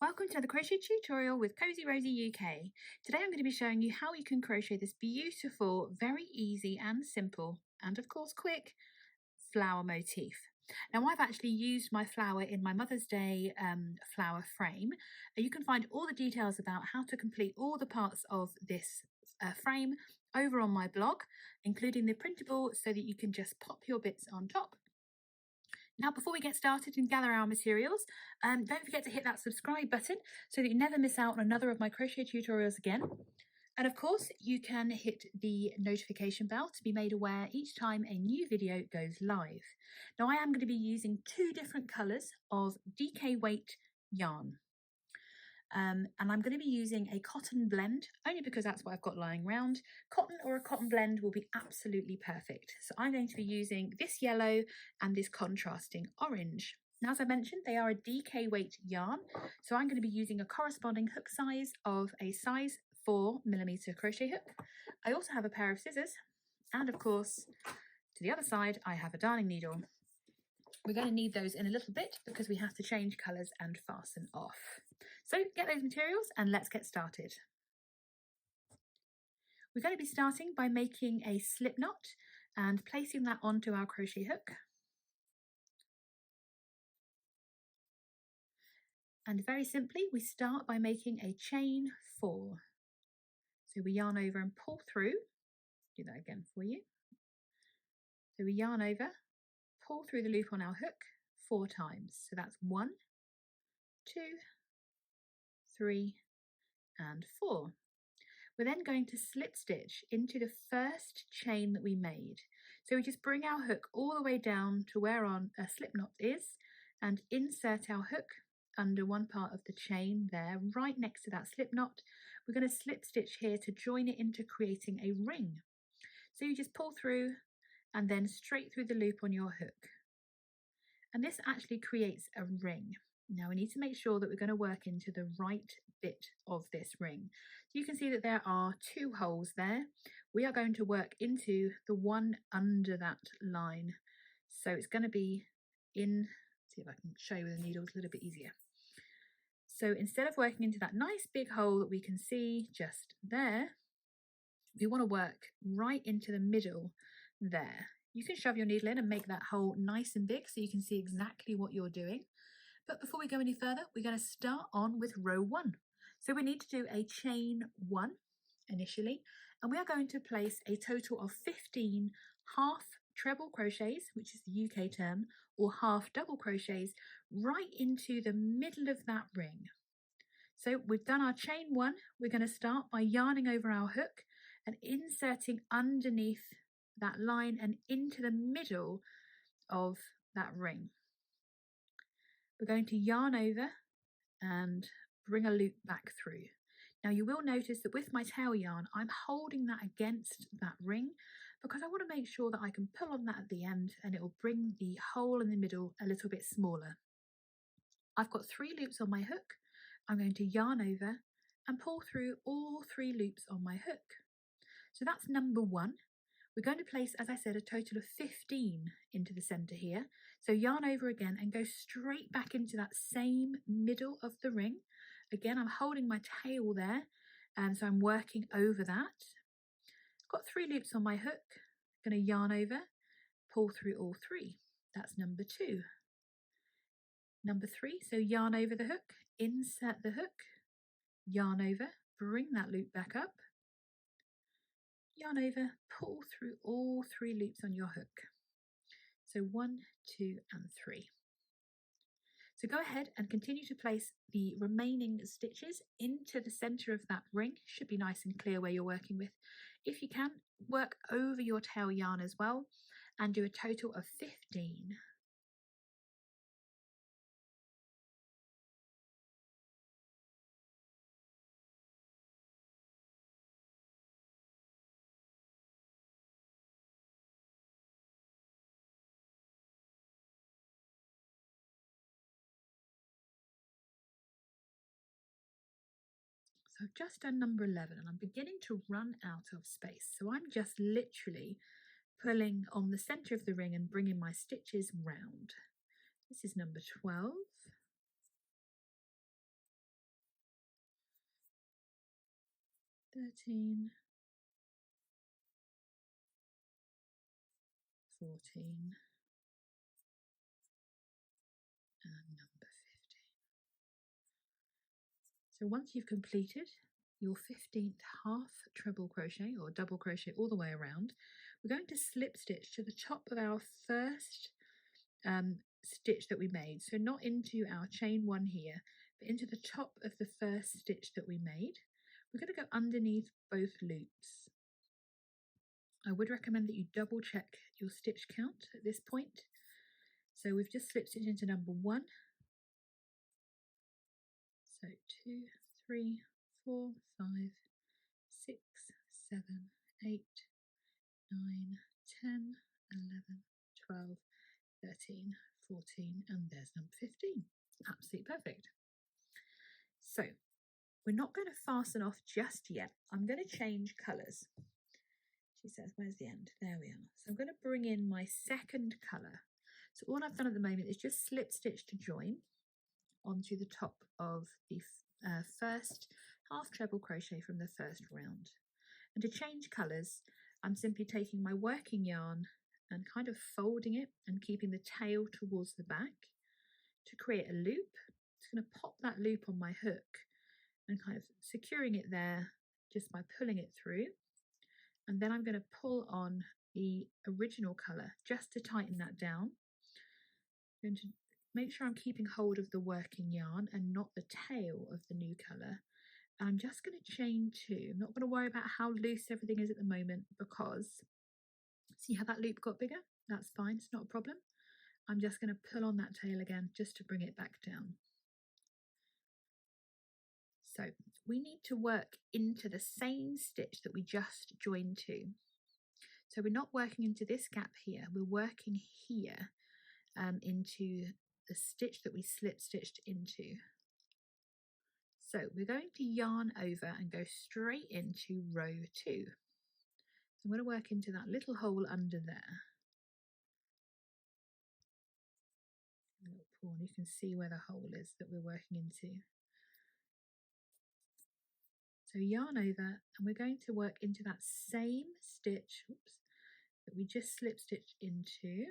Welcome to another crochet tutorial with Cozy Rosie UK. Today I'm going to be showing you how you can crochet this beautiful, very easy and simple, and of course quick, flower motif. Now I've actually used my flower in my Mother's Day flower frame. You can find all the details about how to complete all the parts of this frame over on my blog, including the printable so that you can just pop your bits on top. Now, before we get started and gather our materials, don't forget to hit that subscribe button so that you never miss out on another of my crochet tutorials again. And of course, you can hit the notification bell to be made aware each time a new video goes live. Now, I am going to be using two different colours of DK weight yarn. And I'm going to be using a cotton blend, only because that's what I've got lying around. Cotton or a cotton blend will be absolutely perfect. So I'm going to be using this yellow and this contrasting orange. Now, as I mentioned, they are a DK weight yarn. So I'm going to be using a corresponding hook size of a size 4mm crochet hook. I also have a pair of scissors. And of course, to the other side, I have a darning needle. We're going to need those in a little bit because we have to change colours and fasten off. So get those materials and let's get started. We're going to be starting by making a slip knot and placing that onto our crochet hook. And very simply, we start by making a chain 4. So we yarn over and pull through. Do that again for you. So we yarn over, pull through the loop on our hook 4 times. So that's 1, 2, 3, and 4. We're then going to slip stitch into the first chain that we made. So we just bring our hook all the way down to where our slip knot is and insert our hook under one part of the chain there, right next to that slip knot. We're going to slip stitch here to join it into creating a ring. So you just pull through and then straight through the loop on your hook. And this actually creates a ring. Now we need to make sure that we're going to work into the right bit of this ring. So you can see that there are 2 holes there. We are going to work into the one under that line. So it's going to be in, see if I can show you with the needles a little bit easier. So instead of working into that nice big hole that we can see just there, we want to work right into the middle there. You can shove your needle in and make that hole nice and big so you can see exactly what you're doing. But before we go any further, we're going to start on with row 1. So we need to do a chain 1 initially, and we are going to place a total of 15 half treble crochets, which is the UK term, or half double crochets, right into the middle of that ring. So we've done our chain 1. We're going to start by yarning over our hook and inserting underneath that line and into the middle of that ring. We're going to yarn over and bring a loop back through. Now you will notice that with my tail yarn, I'm holding that against that ring because I want to make sure that I can pull on that at the end and it will bring the hole in the middle a little bit smaller. I've got 3 loops on my hook. I'm going to yarn over and pull through all 3 loops on my hook. So that's number 1. We're going to place, as I said, a total of 15 into the centre here. So yarn over again and go straight back into that same middle of the ring. Again, I'm holding my tail there, and so I'm working over that. I've got 3 loops on my hook. I'm going to yarn over, pull through all 3. That's number 2. Number 3, so yarn over the hook, insert the hook, yarn over, bring that loop back up, yarn over, pull through all 3 loops on your hook. So 1, 2, and 3. So go ahead and continue to place the remaining stitches into the centre of that ring. Should be nice and clear where you're working with. If you can, work over your tail yarn as well and do a total of 15. So I've just done number 11 and I'm beginning to run out of space. So I'm just literally pulling on the centre of the ring and bringing my stitches round. This is number 12. 13, 14, and number 15. So once you've completed your 15th half treble crochet or double crochet all the way around, we're going to slip stitch to the top of our first stitch that we made. So not into our chain one here, but into the top of the first stitch that we made. We're going to go underneath both loops. I would recommend that you double check your stitch count at this point. So we've just slip stitched into number 1. So 2, 3, 4, 5, 6, 7, 8, 9, 10, 11, 12, 13, 14, and there's number 15. Absolutely perfect. So we're not going to fasten off just yet. I'm going to change colours. She says, where's the end? There we are. So I'm going to bring in my second colour. So all I've done at the moment is just slip stitch to join onto the top of the first half treble crochet from the first round. And to change colours, I'm simply taking my working yarn and kind of folding it and keeping the tail towards the back to create a loop. Just going to pop that loop on my hook and kind of securing it there just by pulling it through. And then I'm going to pull on the original colour just to tighten that down. I'm going to make sure I'm keeping hold of the working yarn and not the tail of the new colour. And I'm just going to chain 2. I'm not going to worry about how loose everything is at the moment because see how that loop got bigger? That's fine, it's not a problem. I'm just going to pull on that tail again just to bring it back down. So we need to work into the same stitch that we just joined to. So we're not working into this gap here, we're working here into the stitch that we slip stitched into. So we're going to yarn over and go straight into row 2. I'm going to work into that little hole under there. A little pawn, you can see where the hole is that we're working into. So yarn over and we're going to work into that same stitch that we just slip stitched into.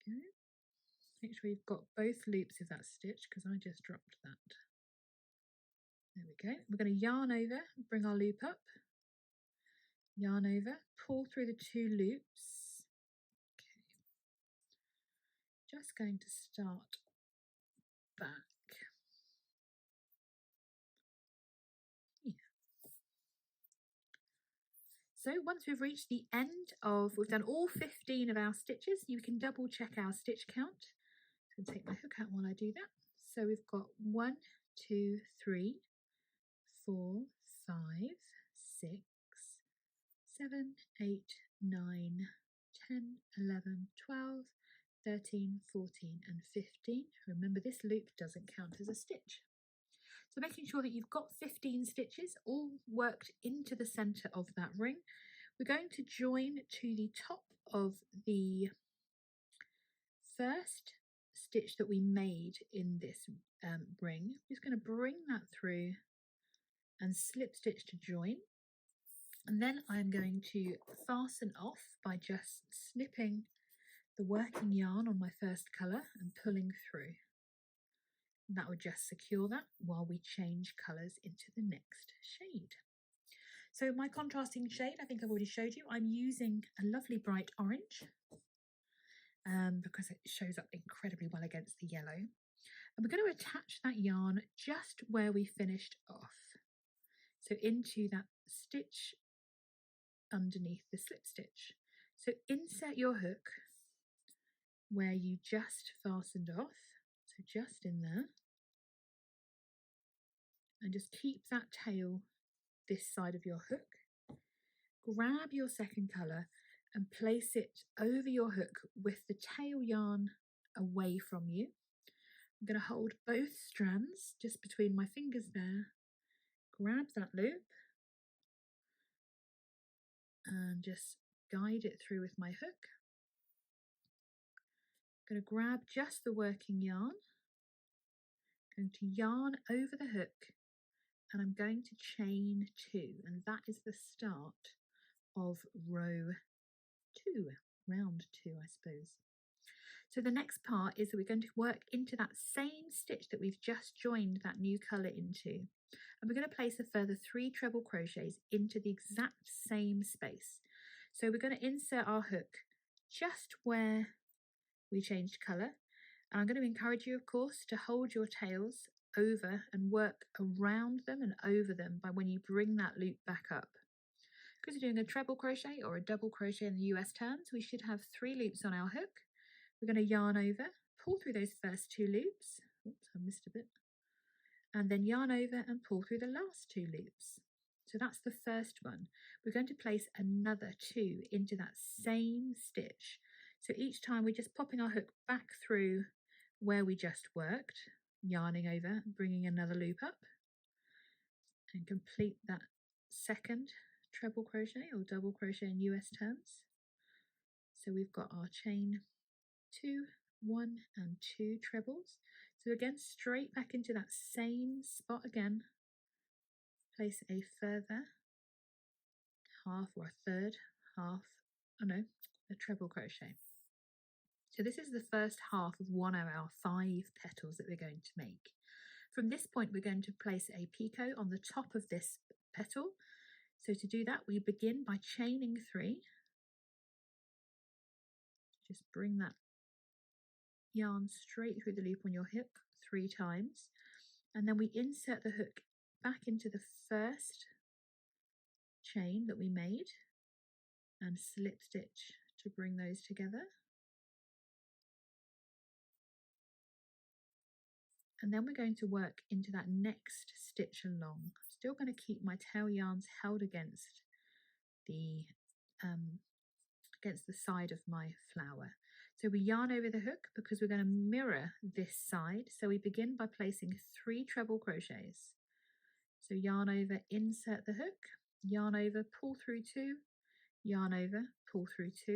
Okay. Make sure you've got both loops of that stitch because I just dropped that. There we go. We're going to yarn over, bring our loop up, yarn over, pull through the 2 loops. Okay. Just going to start back. So once we've reached the end of, we've done all 15 of our stitches, you can double check our stitch count. I'm going to take my hook out while I do that. So we've got 1, 2, 3, 4, 5, 6, 7, 8, 9, 10, 11, 12, 13, 14 and 15. Remember this loop doesn't count as a stitch. So making sure that you've got 15 stitches all worked into the centre of that ring. We're going to join to the top of the first stitch that we made in this ring. I'm just going to bring that through and slip stitch to join. And then I'm going to fasten off by just snipping the working yarn on my first colour and pulling through. And that would just secure that while we change colours into the next shade. So my contrasting shade, I think I've already showed you, I'm using a lovely bright orange because it shows up incredibly well against the yellow. And we're going to attach that yarn just where we finished off. So into that stitch underneath the slip stitch. So insert your hook where you just fastened off, so just in there, and just keep that tail this side of your hook. Grab your second colour and place it over your hook with the tail yarn away from you. I'm going to hold both strands just between my fingers there, grab that loop and just guide it through with my hook. I'm going to grab just the working yarn, going to yarn over the hook and I'm going to chain 2, and that is the start of row 2, round 2, I suppose. So the next part is that we're going to work into that same stitch that we've just joined that new colour into. And we're going to place a further 3 treble crochets into the exact same space. So we're going to insert our hook just where we changed colour. And I'm going to encourage you, of course, to hold your tails over and work around them and over them by when you bring that loop back up. Because we're doing a treble crochet or a double crochet in the US terms, we should have 3 loops on our hook. We're going to yarn over, pull through those first 2 loops. Oops, I missed a bit. And then yarn over and pull through the last 2 loops. So that's the first one. We're going to place another 2 into that same stitch. So each time we're just popping our hook back through where we just worked, yarning over, bringing another loop up, and complete that second treble crochet or double crochet in US terms. So we've got our chain 2, 1 and 2 trebles. So again, straight back into that same spot again, place a further half or a third half, a treble crochet. So this is the first half of one of our 5 petals that we're going to make. From this point, we're going to place a picot on the top of this petal. So to do that, we begin by chaining 3. Just bring that yarn straight through the loop on your hook 3 times. And then we insert the hook back into the first chain that we made and slip stitch to bring those together. And then we're going to work into that next stitch along. I'm still going to keep my tail yarns held against the side of my flower. So we yarn over the hook because we're going to mirror this side. So we begin by placing 3 treble crochets. So yarn over, insert the hook, yarn over, pull through 2, yarn over, pull through 2,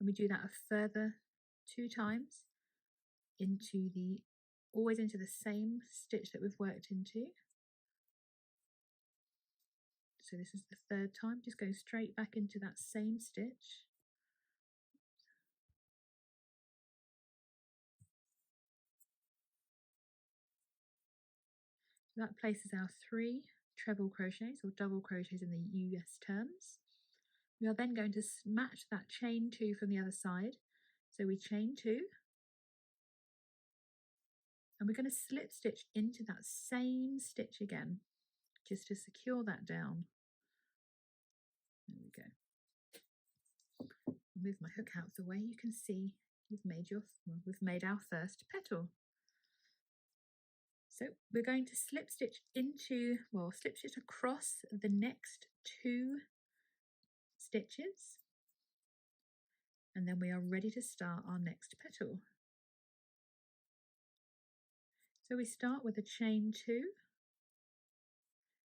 and we do that a further 2 times always into the same stitch that we've worked into. So this is the 3rd time, just go straight back into that same stitch. So that places our 3 treble crochets or double crochets in the US terms. We are then going to match that chain 2 from the other side. So we chain 2, and we're going to slip stitch into that same stitch again, just to secure that down. There we go. Move my hook out of the way. You can see we've made our first petal. So we're going to slip stitch across the next 2 stitches, and then we are ready to start our next petal. So we start with a chain 2.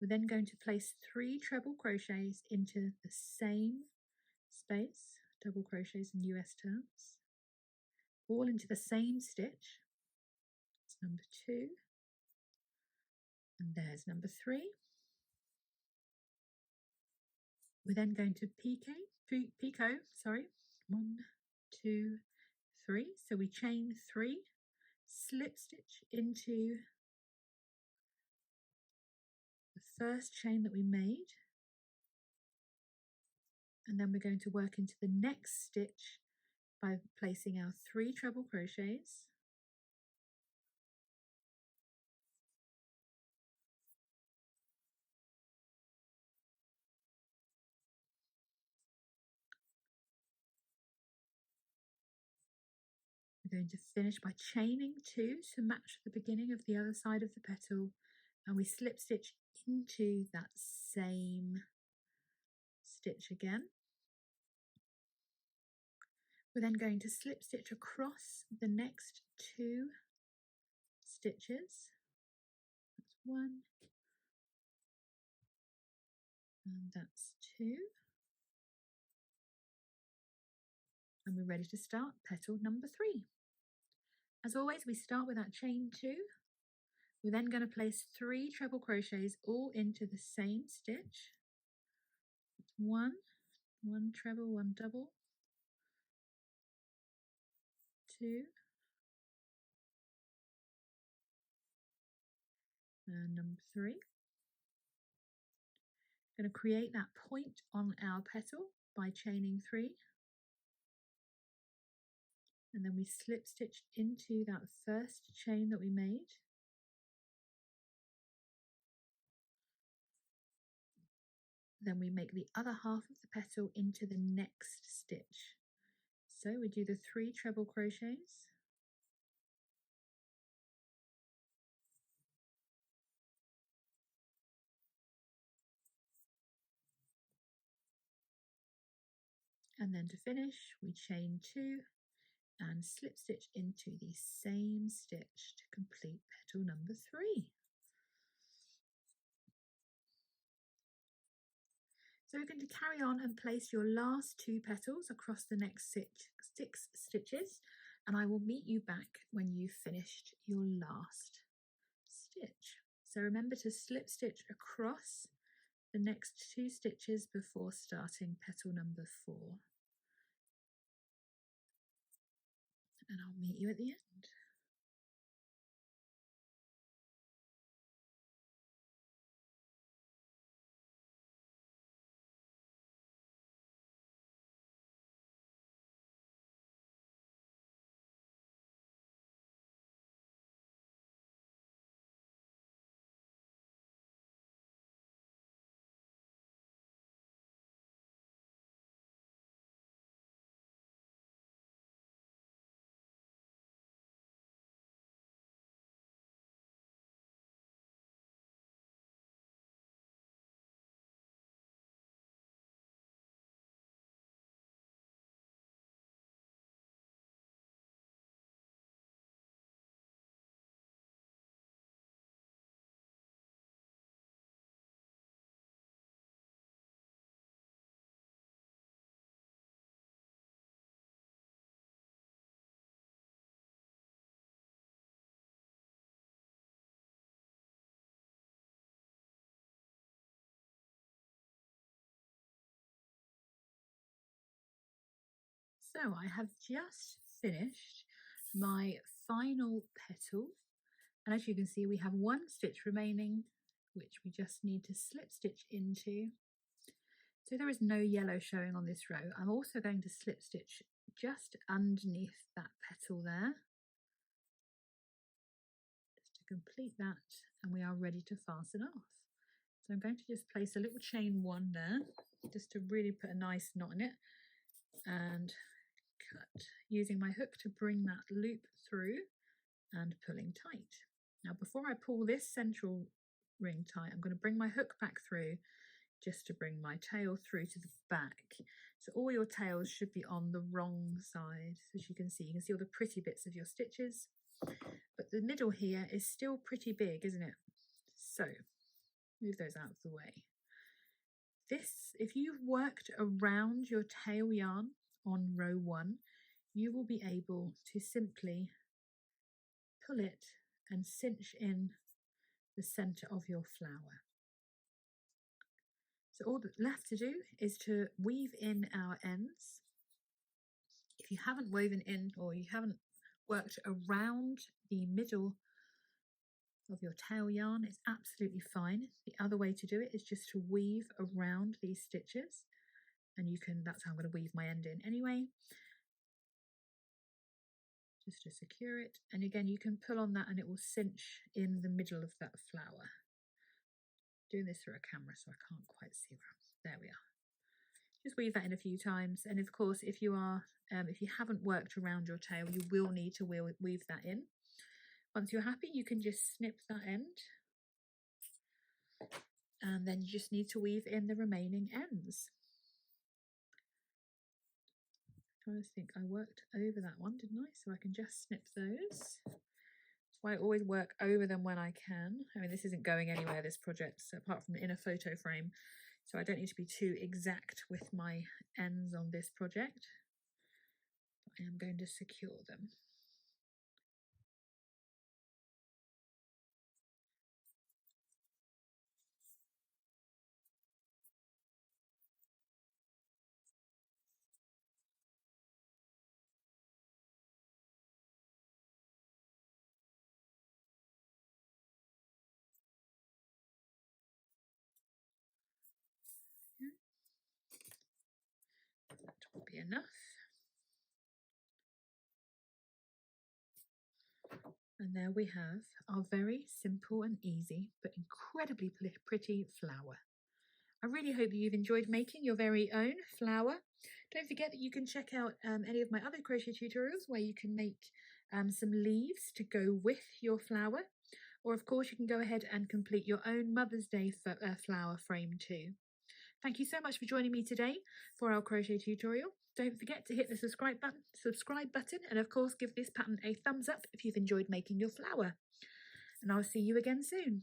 We're then going to place 3 treble crochets into the same space, double crochets in US terms, all into the same stitch. That's number 2, and there's number 3. We're then going to picot, 1, 2, 3. So we chain 3, slip stitch into the first chain that we made, and then we're going to work into the next stitch by placing our 3 treble crochets. We're going to finish by chaining 2 to match the beginning of the other side of the petal, and we slip stitch into that same stitch again. We're then going to slip stitch across the next 2 stitches. That's 1, and that's 2. And we're ready to start petal number 3. As always, we start with that chain 2. We're then going to place 3 treble crochets all into the same stitch. One treble, 1 double, 2, and number 3. Going to create that point on our petal by chaining 3, and then we slip stitch into that first chain that we made. Then we make the other half of the petal into the next stitch. So we do the 3 treble crochets, and then to finish we chain 2 and slip stitch into the same stitch to complete petal number 3. So we're going to carry on and place your last 2 petals across the next 6 stitches, and I will meet you back when you've finished your last stitch. So remember to slip stitch across the next 2 stitches before starting petal number 4. And I'll meet you at the end. So I have just finished my final petal, and as you can see we have 1 stitch remaining which we just need to slip stitch into. So there is no yellow showing on this row. I'm also going to slip stitch just underneath that petal there just to complete that, and we are ready to fasten off. So I'm going to just place a little chain 1 there just to really put a nice knot in it, and cut using my hook to bring that loop through and pulling tight. Now before I pull this central ring tight, I'm going to bring my hook back through just to bring my tail through to the back. So all your tails should be on the wrong side. As you can see all the pretty bits of your stitches, but the middle here is still pretty big, isn't it? So move those out of the way. This, if you've worked around your tail yarn on row 1, you will be able to simply pull it and cinch in the center of your flower. So all that's left to do is to weave in our ends. If you haven't woven in or you haven't worked around the middle of your tail yarn, it's absolutely fine. The other way to do it is just to weave around these stitches, and that's how I'm going to weave my end in anyway, just to secure it. And again, you can pull on that and it will cinch in the middle of that flower. Doing this through a camera so I can't quite see there we are. Just weave that in a few times, and of course if you haven't worked around your tail, you will need to weave that in. Once you're happy, you can just snip that end, and then you just need to weave in the remaining ends. I'm trying to think, I worked over that one, didn't I? So I can just snip those. That's why I always work over them when I can. I mean, this isn't going anywhere, this project, so apart from in a photo frame, so I don't need to be too exact with my ends on this project. But I am going to secure them. enough. And there we have our very simple and easy but incredibly pretty flower. I really hope that you've enjoyed making your very own flower. Don't forget that you can check out any of my other crochet tutorials where you can make some leaves to go with your flower. Or of course you can go ahead and complete your own Mother's Day flower frame too. Thank you so much for joining me today for our crochet tutorial. Don't forget to hit the subscribe button and of course give this pattern a thumbs up if you've enjoyed making your flower. And I'll see you again soon.